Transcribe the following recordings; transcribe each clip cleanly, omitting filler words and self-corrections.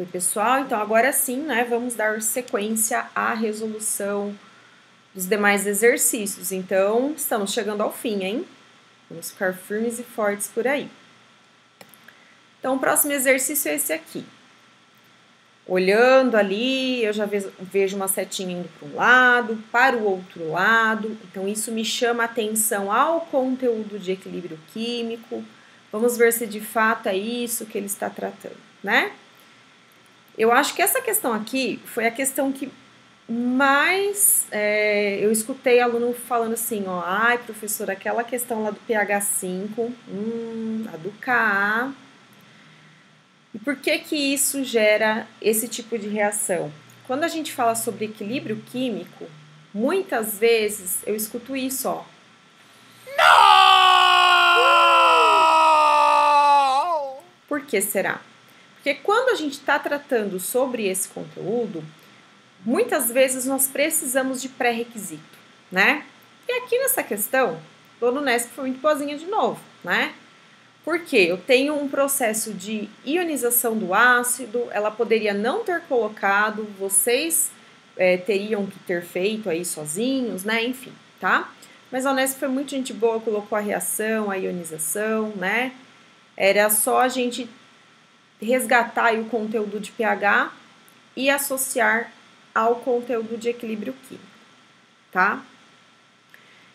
Oi, pessoal, então agora sim, né, vamos dar sequência à resolução dos demais exercícios. Então, estamos chegando ao fim, hein? Vamos ficar firmes e fortes por aí. Então, o próximo exercício é esse aqui. Olhando ali, eu já vejo uma setinha indo para um lado, para o outro lado. Então, isso me chama a atenção ao conteúdo de equilíbrio químico. Vamos ver se de fato é isso que ele está tratando, né? Eu acho que essa questão aqui foi a questão que mais eu escutei aluno falando assim, ó, ai, professora, aquela questão lá do pH 5, a do Ka. E por que que isso gera esse tipo de reação? Quando a gente fala sobre equilíbrio químico, muitas vezes eu escuto isso, ó. Não! Por que será? Porque quando a gente está tratando sobre esse conteúdo, muitas vezes nós precisamos de pré-requisito, né? E aqui nessa questão, Dona Unesp foi muito boazinha de novo, né? Porque eu tenho um processo de ionização do ácido, ela poderia não ter colocado, vocês teriam que ter feito aí sozinhos, né? Enfim, tá? Mas a Unesp foi muito gente boa, colocou a reação, a ionização, né? Era só a gente resgatar aí o conteúdo de pH e associar ao conteúdo de equilíbrio químico, tá?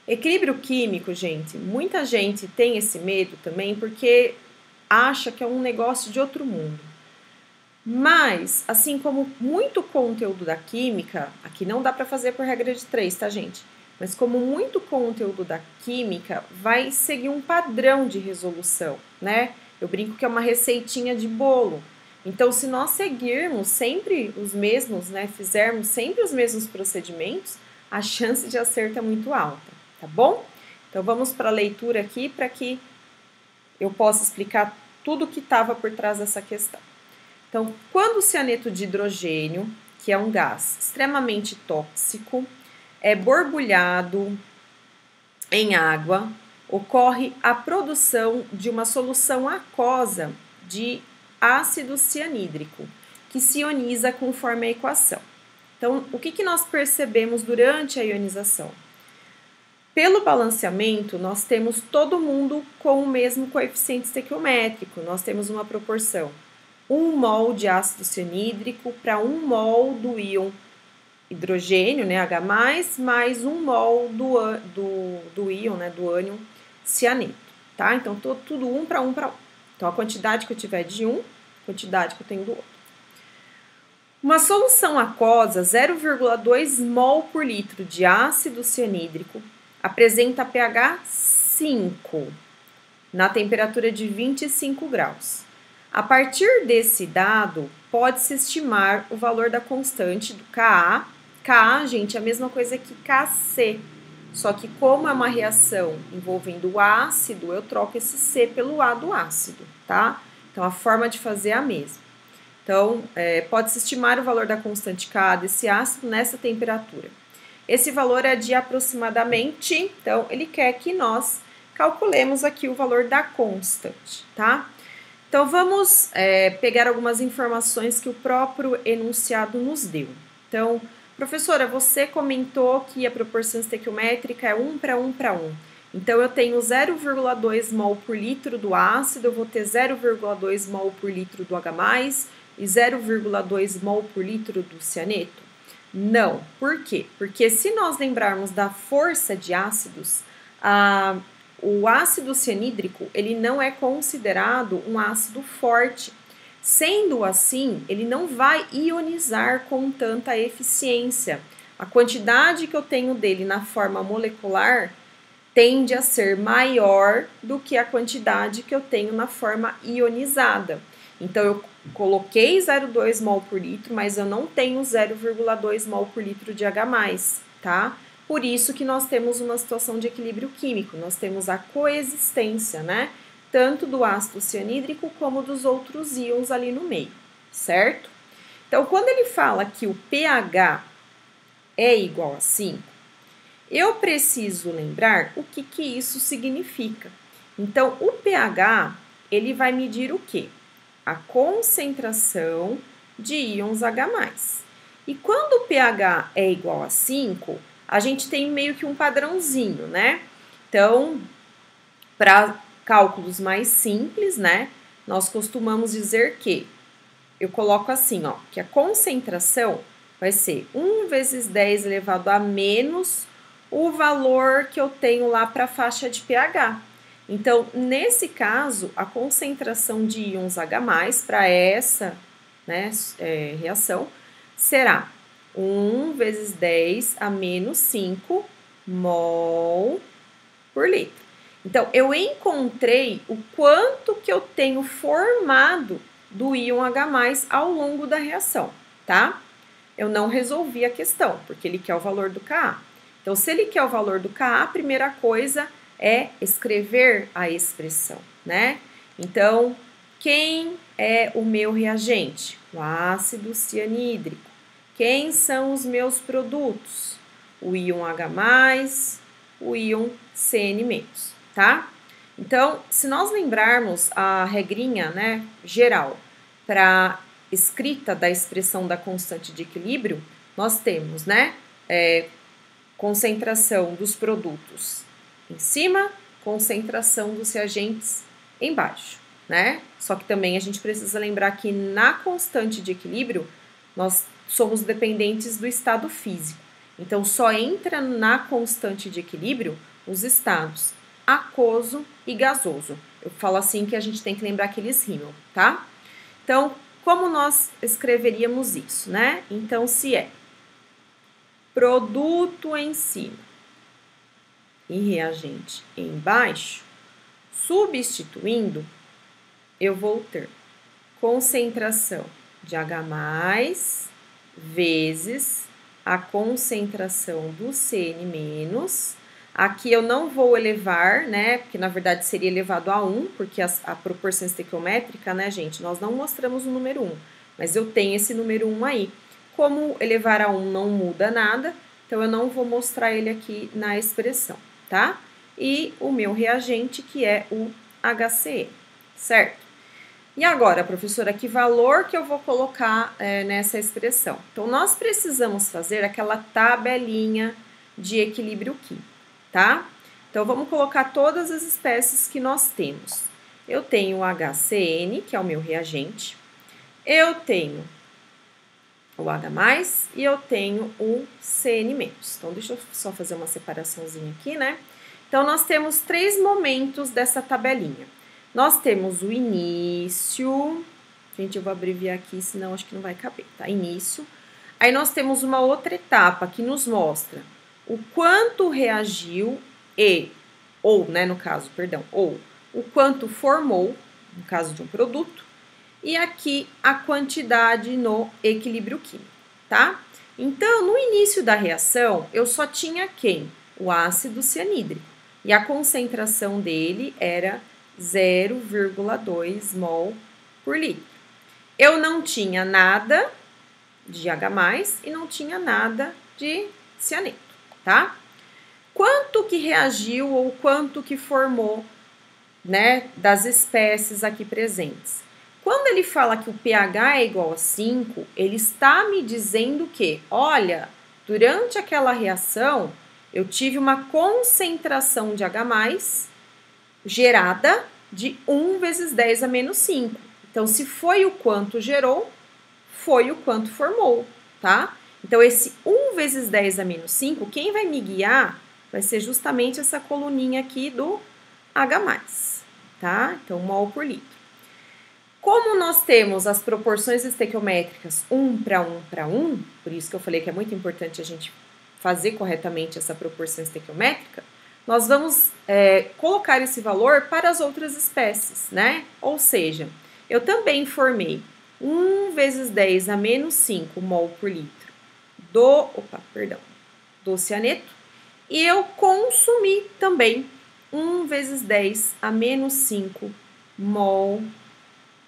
Equilíbrio químico, gente, muita gente tem esse medo também porque acha que é um negócio de outro mundo. Mas, assim como muito conteúdo da química, aqui não dá para fazer por regra de 3, tá, gente? Mas como muito conteúdo da química vai seguir um padrão de resolução, né? Eu brinco que é uma receitinha de bolo. Então, se nós seguirmos sempre os mesmos, né, fizermos sempre os mesmos procedimentos, a chance de acerto é muito alta, tá bom? Então, vamos para a leitura aqui para que eu possa explicar tudo o que estava por trás dessa questão. Então, quando o cianeto de hidrogênio, que é um gás extremamente tóxico, é borbulhado em água, ocorre a produção de uma solução aquosa de ácido cianídrico, que se ioniza conforme a equação. Então, o que nós percebemos durante a ionização? Pelo balanceamento, nós temos todo mundo com o mesmo coeficiente estequiométrico, nós temos uma proporção 1 mol de ácido cianídrico para 1 mol do íon hidrogênio, né, H+, mais 1 mol do íon, né, do ânion cianeto, tá? Então, tudo 1 para 1 para 1. Então, a quantidade que eu tiver de um, quantidade que eu tenho do outro. Uma solução aquosa, 0,2 mol por litro de ácido cianídrico, apresenta pH 5, na temperatura de 25 graus. A partir desse dado, pode-se estimar o valor da constante do Ka. Ka, gente, é a mesma coisa que Kc, só que como é uma reação envolvendo o ácido, eu troco esse C pelo A do ácido, tá? Então, a forma de fazer é a mesma. Então, pode-se estimar o valor da constante Ka desse ácido nessa temperatura. Esse valor é de aproximadamente, então, ele quer que nós calculemos aqui o valor da constante, tá? Então, vamos pegar algumas informações que o próprio enunciado nos deu. Então, professora, você comentou que a proporção estequiométrica é 1 para 1 para 1. Então, eu tenho 0,2 mol por litro do ácido, eu vou ter 0,2 mol por litro do H+, e 0,2 mol por litro do cianeto? Não. Por quê? Porque se nós lembrarmos da força de ácidos, o ácido cianídrico, ele não é considerado um ácido forte. Sendo assim, ele não vai ionizar com tanta eficiência. A quantidade que eu tenho dele na forma molecular tende a ser maior do que a quantidade que eu tenho na forma ionizada. Então, eu coloquei 0,2 mol por litro, mas eu não tenho 0,2 mol por litro de H+, tá? Por isso que nós temos uma situação de equilíbrio químico, nós temos a coexistência, né? Tanto do ácido cianídrico como dos outros íons ali no meio, certo? Então, quando ele fala que o pH é igual a 5, eu preciso lembrar o que isso significa. Então, o pH, ele vai medir o quê? A concentração de íons H+. E quando o pH é igual a 5, a gente tem meio que um padrãozinho, né? Então, para cálculos mais simples, né, nós costumamos dizer que, eu coloco assim, ó, que a concentração vai ser 1 vezes 10 elevado a menos o valor que eu tenho lá para a faixa de pH. Então, nesse caso, a concentração de íons H+, para essa, né, reação, será 1 vezes 10 a menos 5 mol por litro. Então, eu encontrei o quanto que eu tenho formado do íon H+ ao longo da reação, tá? Eu não resolvi a questão, porque ele quer o valor do Ka. Então, se ele quer o valor do Ka, a primeira coisa é escrever a expressão, né? Então, quem é o meu reagente? O ácido cianídrico. Quem são os meus produtos? O íon H+, o íon Cn-, tá? Então, se nós lembrarmos a regrinha, né, geral para escrita da expressão da constante de equilíbrio, nós temos, né, concentração dos produtos em cima, concentração dos reagentes embaixo, né? Só que também a gente precisa lembrar que na constante de equilíbrio nós somos dependentes do estado físico. Então, só entra na constante de equilíbrio os estados aquoso e gasoso. Eu falo assim que a gente tem que lembrar que eles rimam, tá? Então, como nós escreveríamos isso, né? Então, se é produto em cima e reagente embaixo, substituindo, eu vou ter concentração de H+ vezes a concentração do Cn-. Aqui eu não vou elevar, né, porque na verdade seria elevado a 1, porque a proporção estequiométrica, né, gente, nós não mostramos o número 1, mas eu tenho esse número 1 aí. Como elevar a 1 não muda nada, então eu não vou mostrar ele aqui na expressão, tá? E o meu reagente, que é o HCl, certo? E agora, professora, que valor que eu vou colocar nessa expressão? Então, nós precisamos fazer aquela tabelinha de equilíbrio químico, tá? Então, vamos colocar todas as espécies que nós temos. Eu tenho o HCN, que é o meu reagente. Eu tenho o H+, e eu tenho o Cn-. Então, deixa eu só fazer uma separaçãozinha aqui, né? Então, nós temos 3 momentos dessa tabelinha. Nós temos o início, gente, eu vou abreviar aqui, senão acho que não vai caber, tá? Início. Aí nós temos uma outra etapa que nos mostra o quanto reagiu ou o quanto formou, no caso de um produto, e aqui a quantidade no equilíbrio químico, tá? Então, no início da reação, eu só tinha quem? O ácido cianídrico, e a concentração dele era 0,2 mol por litro. Eu não tinha nada de H+, e não tinha nada de cianeto, tá? Quanto que reagiu ou quanto que formou, né, das espécies aqui presentes? Quando ele fala que o pH é igual a 5, ele está me dizendo que, olha, durante aquela reação, eu tive uma concentração de H+, gerada de 1 vezes 10 a menos 5. Então, se foi o quanto gerou, foi o quanto formou, tá? Então, esse 1 vezes 10 a menos 5, quem vai me guiar vai ser justamente essa coluninha aqui do H+, tá? Então, mol por litro. Como nós temos as proporções estequiométricas 1 para 1 para 1, por isso que eu falei que é muito importante a gente fazer corretamente essa proporção estequiométrica, nós vamos colocar esse valor para as outras espécies, né? Ou seja, eu também formei 1 vezes 10 a menos 5 mol por litro do cianeto, e eu consumi também 1 vezes 10 a menos 5 mol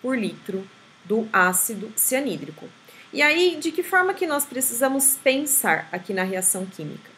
por litro do ácido cianídrico. E aí, de que forma que nós precisamos pensar aqui na reação química?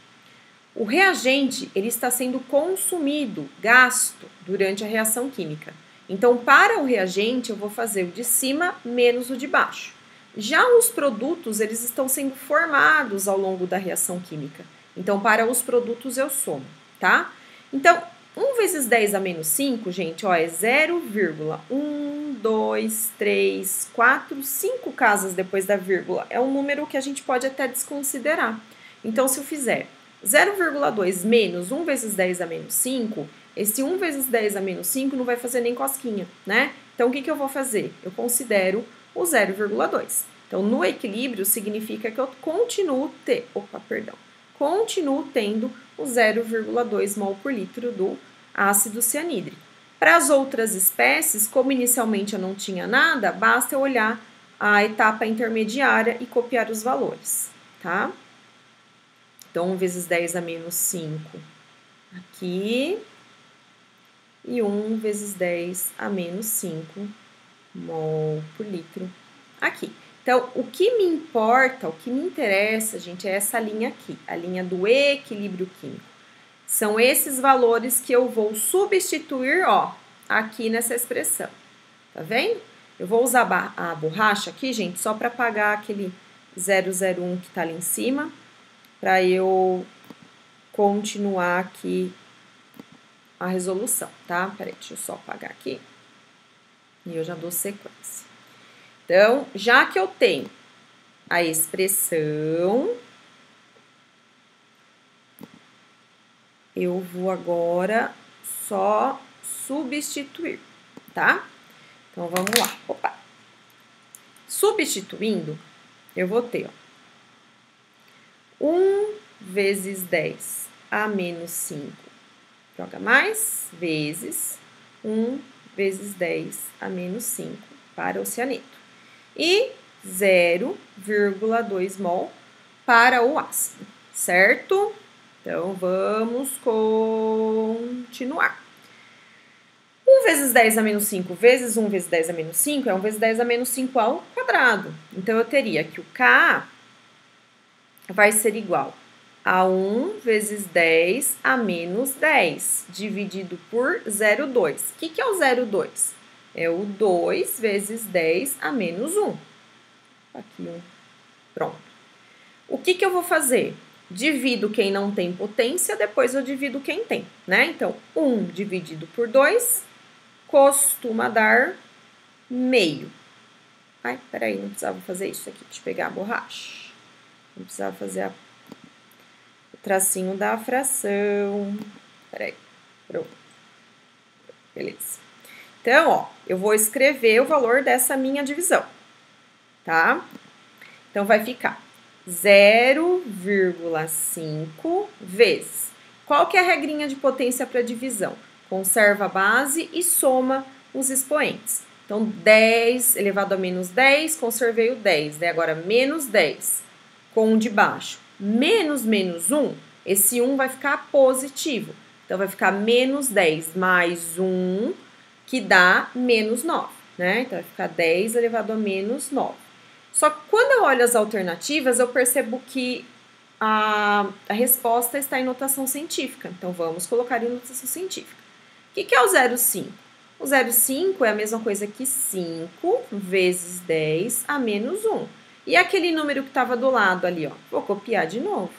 O reagente, ele está sendo consumido, gasto, durante a reação química. Então, para o reagente, eu vou fazer o de cima menos o de baixo. Já os produtos, eles estão sendo formados ao longo da reação química. Então, para os produtos eu somo, tá? Então, 1 vezes 10 a menos 5, gente, ó, é 0,1, 2, 3, 4, 5 casas depois da vírgula. É um número que a gente pode até desconsiderar. Então, se eu fizer 0,2 menos 1 vezes 10 a menos 5, esse 1 vezes 10 a menos 5 não vai fazer nem cosquinha, né? Então, o que eu vou fazer? Eu considero o 0,2. Então, no equilíbrio, significa que eu continuo tendo o 0,2 mol por litro do ácido cianídrico. Para as outras espécies, como inicialmente eu não tinha nada, basta eu olhar a etapa intermediária e copiar os valores, tá? Então, 1 vezes 10 a menos 5 aqui e 1 vezes 10 a menos 5 mol por litro aqui. Então, o que me importa, o que me interessa, gente, é essa linha aqui, a linha do equilíbrio químico. São esses valores que eu vou substituir, ó, aqui nessa expressão. Tá vendo? Eu vou usar a borracha aqui, gente, só para apagar aquele 001 que tá ali em cima, para eu continuar aqui a resolução, tá? Peraí, deixa eu só apagar aqui. E eu já dou sequência. Então, já que eu tenho a expressão, eu vou agora só substituir, tá? Então, vamos lá. Opa! Substituindo, eu vou ter, ó, 1 vezes 10 a menos 5, joga mais, vezes 1 vezes 10 a menos 5 para o cianeto. E 0,2 mol para o ácido, certo? Então, vamos continuar. 1 vezes 10 a menos 5 vezes 1 vezes 10 a menos 5 é 1 vezes 10 a menos 5 ao quadrado. Então, eu teria que o K vai ser igual a 1 vezes 10 a menos 10, dividido por 0,2. O que é o 0,2? É o 2 vezes 10 a menos 1. Aqui, 1. Pronto. O que eu vou fazer? Divido quem não tem potência, depois eu divido quem tem, né? Então, 1 dividido por 2 costuma dar meio. Ai, peraí, não precisava fazer isso aqui. Deixa eu pegar a borracha. Não precisava fazer o tracinho da fração. Peraí. Pronto. Beleza. Então, ó, eu vou escrever o valor dessa minha divisão, tá? Então, vai ficar 0,5 vezes. Qual que é a regrinha de potência para divisão? Conserva a base e soma os expoentes. Então, 10 elevado a menos 10, conservei o 10. Daí agora, menos 10 com o de baixo. Menos 1, esse 1 vai ficar positivo. Então, vai ficar menos 10 mais 1, que dá menos 9, né? Então, vai ficar 10 elevado a menos 9. Só que quando eu olho as alternativas, eu percebo que a resposta está em notação científica. Então, vamos colocar em notação científica. O que é o 0,5? O 0,5 é a mesma coisa que 5 vezes 10 a menos 1. E aquele número que estava do lado ali, ó, vou copiar de novo.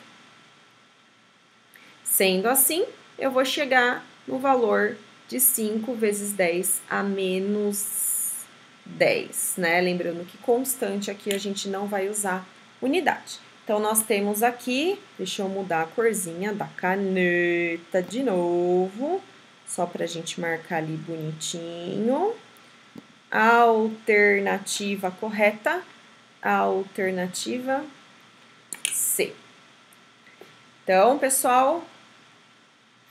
Sendo assim, eu vou chegar no valor de 5 vezes 10 a menos 10, né? Lembrando que constante aqui a gente não vai usar unidade. Então, nós temos aqui, deixa eu mudar a corzinha da caneta de novo, só para a gente marcar ali bonitinho. Alternativa correta, alternativa C. Então, pessoal,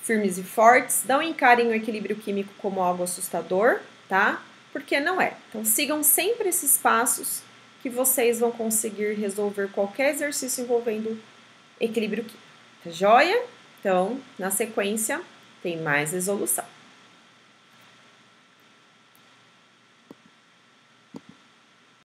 firmes e fortes, não encarem o equilíbrio químico como algo assustador, tá? Porque não é. Então, sigam sempre esses passos que vocês vão conseguir resolver qualquer exercício envolvendo equilíbrio químico. Tá joia? Então, na sequência, tem mais resolução.